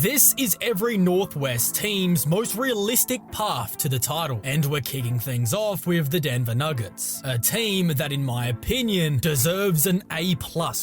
This is every Northwest team's most realistic path to the title, and we're kicking things off with the Denver Nuggets, a team that in my opinion deserves an A+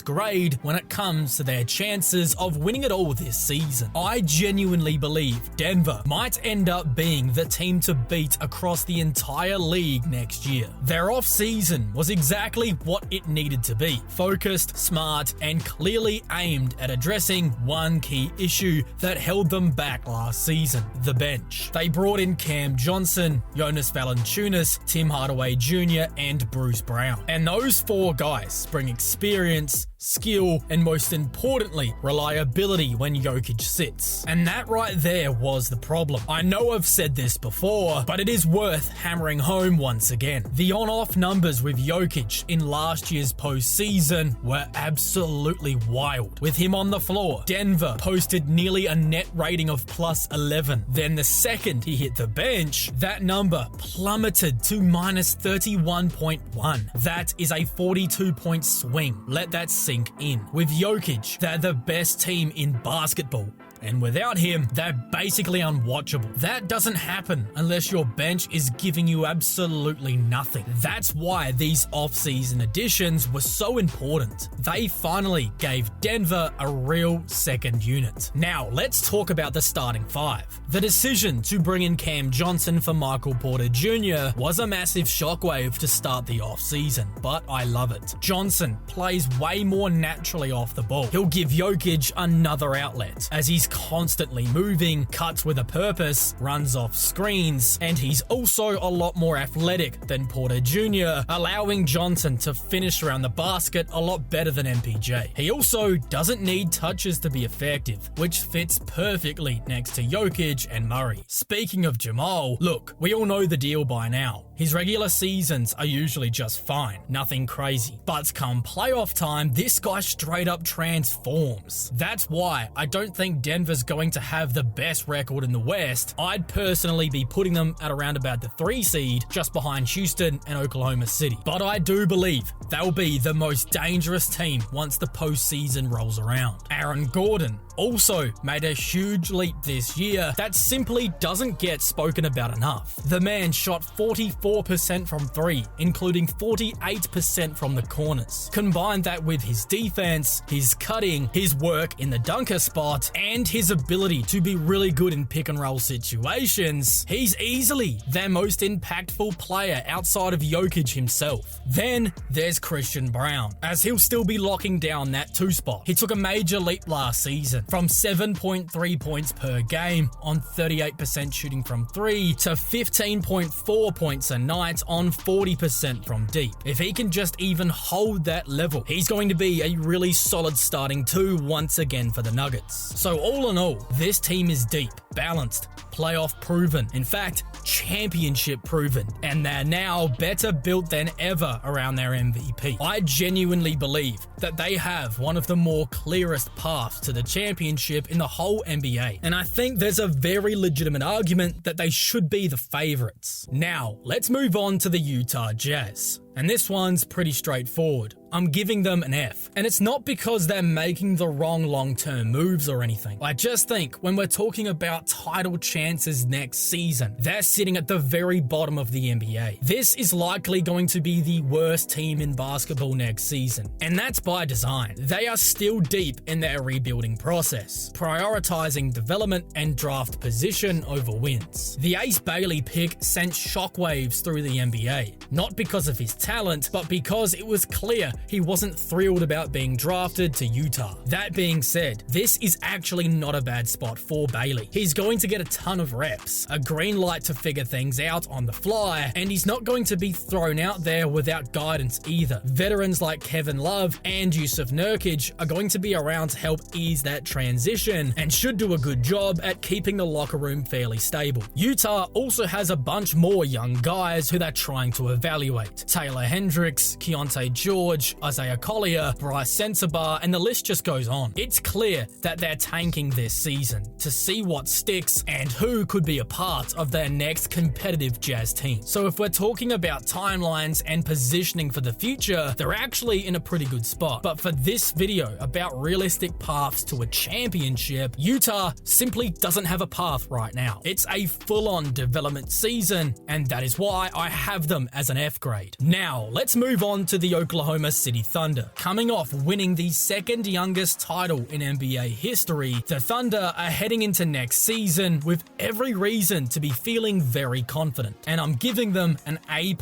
grade when it comes to their chances of winning it all this season. I genuinely believe Denver might end up being the team to beat across the entire league next year. Their off-season was exactly what it needed to be: focused, smart, and clearly aimed at addressing one key issue that held them back last season: the bench. They brought in Cam Johnson, Jonas Valanciunas, Tim Hardaway Jr., and Bruce Brown. And those four guys bring experience, skill, and most importantly, reliability when Jokic sits. And that right there was the problem. I know I've said this before, but it is worth hammering home once again. The on-off numbers with Jokic in last year's postseason were absolutely wild. With him on the floor, Denver posted nearly a net rating of +11. Then the second he hit the bench, that number plummeted to -31.1. That is a 42-point swing. Let that sink in. With Jokic, they're the best team in basketball. And without him, they're basically unwatchable. That doesn't happen unless your bench is giving you absolutely nothing. That's why these off-season additions were so important. They finally gave Denver a real second unit. Now, let's talk about the starting five. The decision to bring in Cam Johnson for Michael Porter Jr. was a massive shockwave to start the off-season, but I love it. Johnson plays way more naturally off the ball. He'll give Jokic another outlet, as he's constantly moving, cuts with a purpose, runs off screens, and he's also a lot more athletic than Porter Jr., allowing Johnson to finish around the basket a lot better than MPJ. He also doesn't need touches to be effective, which fits perfectly next to Jokic and Murray. Speaking of Jamal, look, we all know the deal by now. His regular seasons are usually just fine, nothing crazy. But come playoff time, this guy straight up transforms. That's why I don't think Denver's going to have the best record in the West. I'd personally be putting them at around about the 3 seed, just behind Houston and Oklahoma City. But I do believe they'll be the most dangerous team once the postseason rolls around. Aaron Gordon also made a huge leap this year that simply doesn't get spoken about enough. The man shot 44% from 3, including 48% from the corners. Combine that with his defense, his cutting, his work in the dunker spot, and his ability to be really good in pick and roll situations, he's easily their most impactful player outside of Jokic himself. Then there's Christian Brown, as he'll still be locking down that 2 spot. He took a major leap last season, from 7.3 points per game on 38% shooting from 3 to 15.4 points a night on 40% from deep. If he can just even hold that level, he's going to be a really solid starting 2 once again for the Nuggets. So all in all, this team is deep, balanced, playoff proven, in fact, championship proven, and they're now better built than ever around their MVP. I genuinely believe that they have one of the more clearest paths to the championship in the whole NBA, and I think there's a very legitimate argument that they should be the favorites. Now, let's move on to the Utah Jazz. And this one's pretty straightforward. I'm giving them an F. And it's not because they're making the wrong long-term moves or anything. I just think when we're talking about title chances next season, they're sitting at the very bottom of the NBA. This is likely going to be the worst team in basketball next season. And that's by design. They are still deep in their rebuilding process, prioritizing development and draft position over wins. The Ace Bailey pick sent shockwaves through the NBA, not because of his talent, but because it was clear he wasn't thrilled about being drafted to Utah. That being said, this is actually not a bad spot for Bailey. He's going to get a ton of reps, a green light to figure things out on the fly, and he's not going to be thrown out there without guidance either. Veterans like Kevin Love and Yusuf Nurkic are going to be around to help ease that transition and should do a good job at keeping the locker room fairly stable. Utah also has a bunch more young guys who they're trying to evaluate. Taylor Taylor Hendricks, Keontae George, Isaiah Collier, Bryce Sensabaugh, and the list just goes on. It's clear that they're tanking this season to see what sticks and who could be a part of their next competitive Jazz team. So if we're talking about timelines and positioning for the future, they're actually in a pretty good spot. But for this video about realistic paths to a championship, Utah simply doesn't have a path right now. It's a full-on development season, and that is why I have them as an F grade. Now, let's move on to the Oklahoma City Thunder. Coming off winning the second youngest title in NBA history, the Thunder are heading into next season with every reason to be feeling very confident, and I'm giving them an A+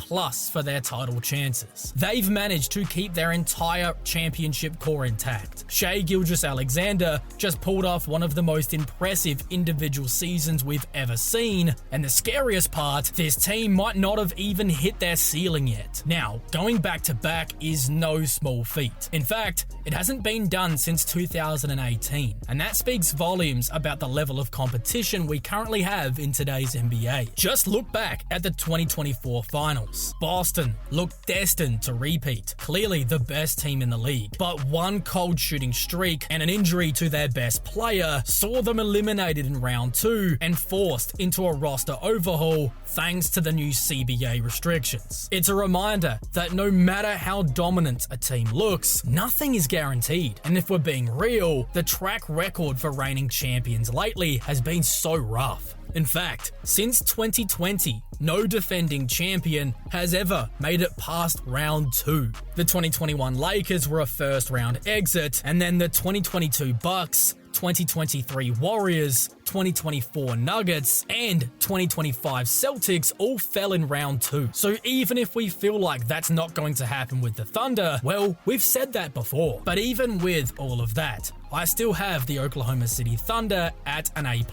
for their title chances. They've managed to keep their entire championship core intact. Shai Gilgeous-Alexander just pulled off one of the most impressive individual seasons we've ever seen, and the scariest part, this team might not have even hit their ceiling yet. Now, going back-to-back is no small feat. In fact, it hasn't been done since 2018, and that speaks volumes about the level of competition we currently have in today's NBA. Just look back at the 2024 finals. Boston looked destined to repeat, clearly the best team in the league, but one cold shooting streak and an injury to their best player saw them eliminated in round 2 and forced into a roster overhaul thanks to the new CBA restrictions. It's a reminder that no matter how dominant a team looks, nothing is guaranteed, and if we're being real, the track record for reigning champions lately has been so rough. In fact, since 2020, no defending champion has ever made it past round 2. The 2021 Lakers were a first-round exit, and then the 2022 Bucks, 2023 Warriors, 2024 Nuggets, and 2025 Celtics all fell in round 2. So even if we feel like that's not going to happen with the Thunder, well, we've said that before. But even with all of that, I still have the Oklahoma City Thunder at an A+.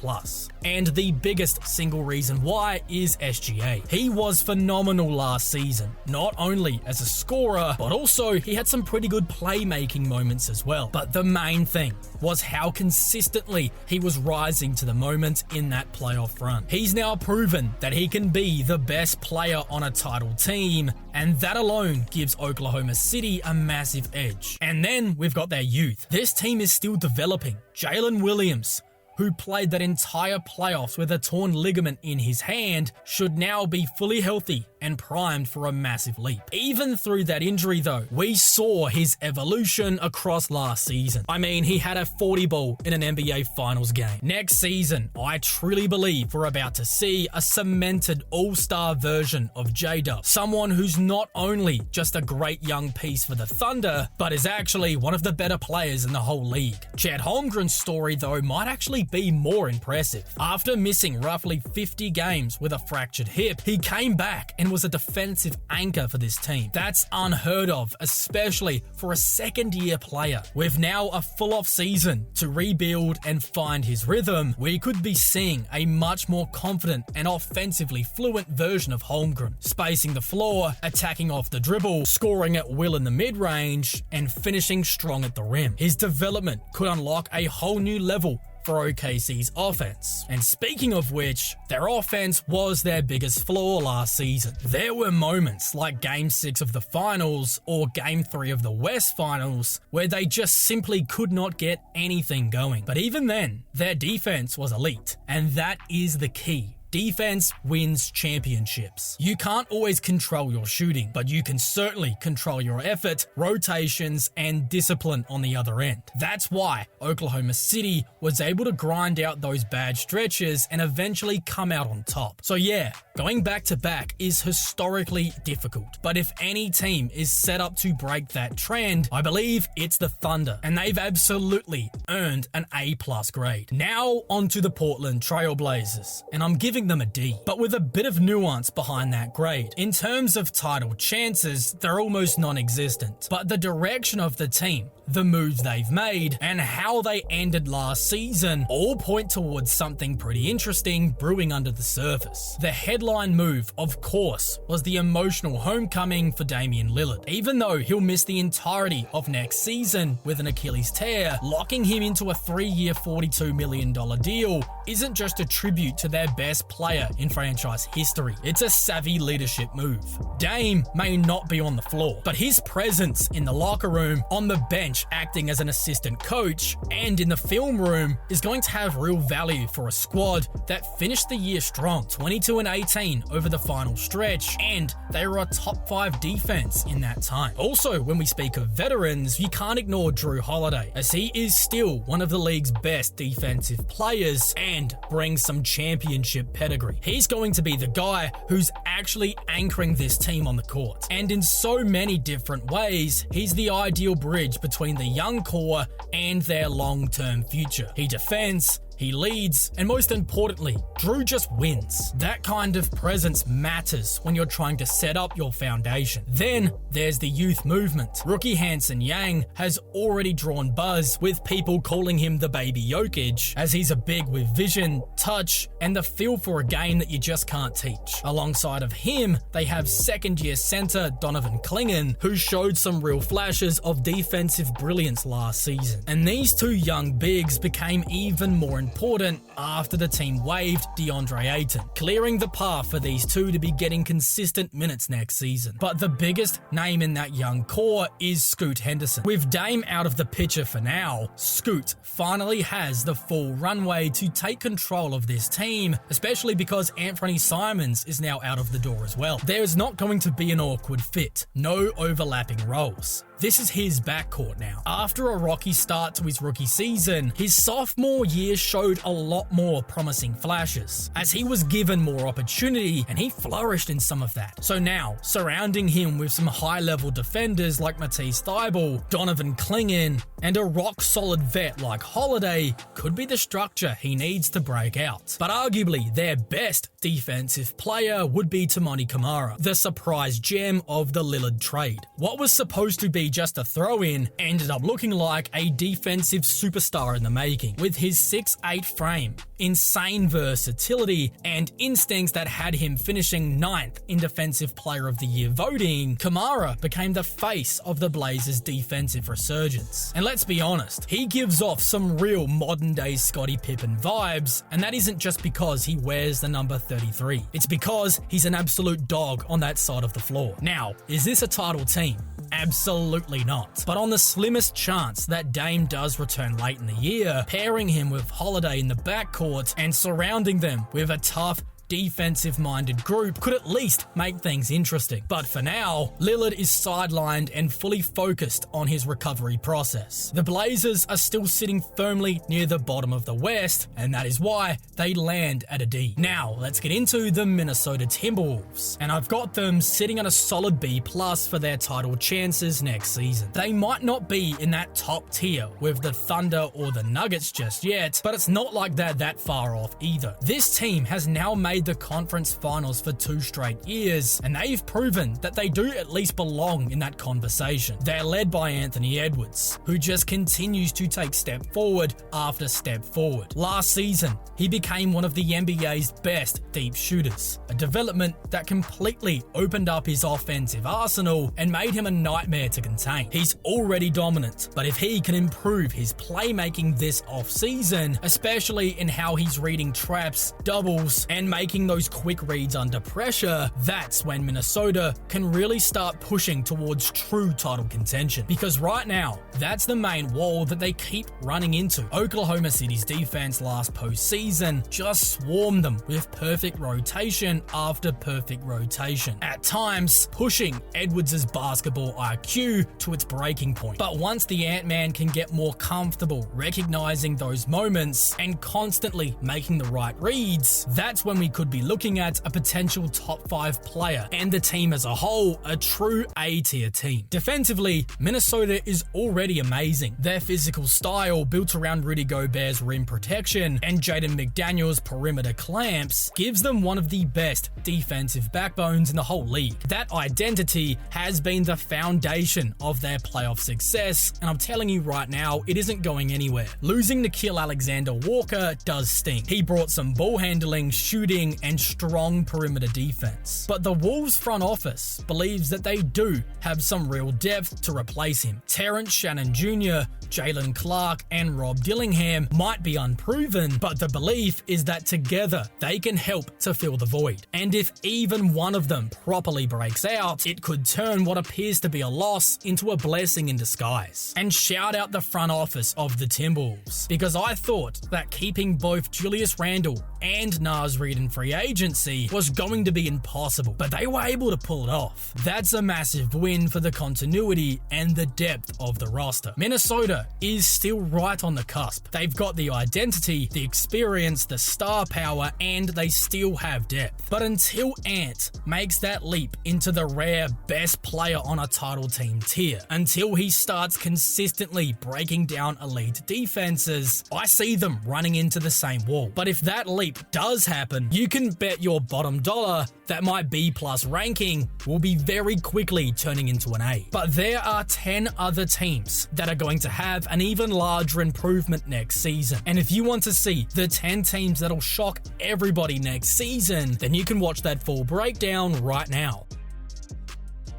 And the biggest single reason why is SGA. He was phenomenal last season, not only as a scorer, but also he had some pretty good playmaking moments as well. But the main thing was how consistently he was rising to the moment in that playoff run. He's now proven that he can be the best player on a title team, and that alone gives Oklahoma City a massive edge. And then we've got their youth. This team is still developing. Jalen Williams, who played that entire playoffs with a torn ligament in his hand, should now be fully healthy and primed for a massive leap. Even through that injury though, we saw his evolution across last season. I mean, he had a 40 ball in an NBA Finals game. Next season, I truly believe we're about to see a cemented all-star version of J-Dub. Someone who's not only just a great young piece for the Thunder, but is actually one of the better players in the whole league. Chet Holmgren's story though might actually be more impressive. After missing roughly 50 games with a fractured hip, he came back and was a defensive anchor for this team. That's unheard of, especially for a second-year player. With now a full off season to rebuild and find his rhythm, we could be seeing a much more confident and offensively fluent version of Holmgren, spacing the floor, attacking off the dribble, scoring at will in the mid-range, and finishing strong at the rim. His development could unlock a whole new level for OKC's offense. And speaking of which, their offense was their biggest flaw last season. There were moments like Game 6 of the Finals or Game 3 of the West Finals where they just simply could not get anything going. But even then, their defense was elite, and that is the key. Defense wins championships. You can't always control your shooting, but you can certainly control your effort, rotations, and discipline on the other end. That's why Oklahoma City was able to grind out those bad stretches and eventually come out on top. So yeah, going back to back is historically difficult, but if any team is set up to break that trend, I believe it's the Thunder, and they've absolutely earned an A+ grade. Now onto the Portland Trail Blazers, and I'm giving them a D, but with a bit of nuance behind that grade. In terms of title chances, they're almost non-existent, but the direction of the team the moves they've made, and how they ended last season all point towards something pretty interesting brewing under the surface. The headline move, of course, was the emotional homecoming for Damian Lillard. Even though he'll miss the entirety of next season with an Achilles tear, locking him into a 3-year $42 million deal isn't just a tribute to their best player in franchise history. It's a savvy leadership move. Dame may not be on the floor, but his presence in the locker room, on the bench acting as an assistant coach, and in the film room is going to have real value for a squad that finished the year strong, 22-18 over the final stretch, and they were a top 5 defense in that time. Also, when we speak of veterans, you can't ignore Drew Holiday, as he is still one of the league's best defensive players and brings some championship pedigree. He's going to be the guy who's actually anchoring this team on the court. And in so many different ways, he's the ideal bridge between the young core and their long-term future. He defends, he leads, and most importantly, Drew just wins. That kind of presence matters when you're trying to set up your foundation. Then there's the youth movement. Rookie Hanson Yang has already drawn buzz, with people calling him the baby Jokic, as he's a big with vision, touch, and the feel for a game that you just can't teach. Alongside of him, they have second-year center Donovan Clingan, who showed some real flashes of defensive brilliance last season. And these two young bigs became even more important after the team waived DeAndre Ayton, clearing the path for these two to be getting consistent minutes next season. But the biggest name in that young core is Scoot Henderson. With Dame out of the picture for now, Scoot finally has the full runway to take control of this team, especially because Anthony Simons is now out of the door as well. There's not going to be an awkward fit, no overlapping roles. This is his backcourt now. After a rocky start to his rookie season, his sophomore year showed a lot more promising flashes, as he was given more opportunity and he flourished in some of that. So now, surrounding him with some high-level defenders like Matisse Thybulle, Donovan Clingan, and a rock-solid vet like Holiday could be the structure he needs to break out. But arguably, their best defensive player would be Toumani Camara, the surprise gem of the Lillard trade. What was supposed to be just a throw-in ended up looking like a defensive superstar in the making. With his 6'8" frame, insane versatility, and instincts that had him finishing 9th in Defensive Player of the Year voting, Camara became the face of the Blazers' defensive resurgence. And let's be honest, he gives off some real modern-day Scottie Pippen vibes, and that isn't just because he wears the number 33. It's because he's an absolute dog on that side of the floor. Now, is this a title team? Absolutely not. But on the slimmest chance that Dame does return late in the year, pairing him with Holiday in the backcourt and surrounding them with a tough, defensive-minded group could at least make things interesting. But for now, Lillard is sidelined and fully focused on his recovery process. The Blazers are still sitting firmly near the bottom of the West, and that is why they land at a D. Now, let's get into the Minnesota Timberwolves, and I've got them sitting at a solid B+ for their title chances next season. They might not be in that top tier with the Thunder or the Nuggets just yet, but it's not like they're that far off either. This team has now made the conference finals for 2 straight years, and they've proven that they do at least belong in that conversation. They're led by Anthony Edwards, who just continues to take step forward after step forward. Last season, he became one of the NBA's best deep shooters, a development that completely opened up his offensive arsenal and made him a nightmare to contain. He's already dominant, but if he can improve his playmaking this offseason, especially in how he's reading traps, doubles, and making those quick reads under pressure, that's when Minnesota can really start pushing towards true title contention. Because right now, that's the main wall that they keep running into. Oklahoma City's defense last postseason just swarmed them with perfect rotation after perfect rotation, at times pushing Edwards' basketball IQ to its breaking point. But once the Ant-Man can get more comfortable recognizing those moments and constantly making the right reads, that's when we could be looking at a potential top 5 player, and the team as a whole, a true A-tier team. Defensively, Minnesota is already amazing. Their physical style, built around Rudy Gobert's rim protection and Jaden McDaniels' perimeter clamps, gives them one of the best defensive backbones in the whole league. That identity has been the foundation of their playoff success, and I'm telling you right now, it isn't going anywhere. Losing Nickeil Alexander-Walker does stink. He brought some ball handling, shooting, and strong perimeter defense. But the Wolves front office believes that they do have some real depth to replace him. Terrence Shannon Jr., Jalen Clark, and Rob Dillingham might be unproven, but the belief is that together they can help to fill the void. And if even one of them properly breaks out, it could turn what appears to be a loss into a blessing in disguise. And shout out the front office of the Timberwolves, because I thought that keeping both Julius Randle and Naz Reid in free agency was going to be impossible, but they were able to pull it off. That's a massive win for the continuity and the depth of the roster. Minnesota is still right on the cusp. They've got the identity, the experience, the star power, and they still have depth. But until Ant makes that leap into the rare best player on a title team tier, until he starts consistently breaking down elite defenses, I see them running into the same wall. But if that leap does happen, you can bet your bottom dollar that my B+ ranking will be very quickly turning into an A. But there are 10 other teams that are going to have an even larger improvement next season. And if you want to see the 10 teams that'll shock everybody next season, then you can watch that full breakdown right now.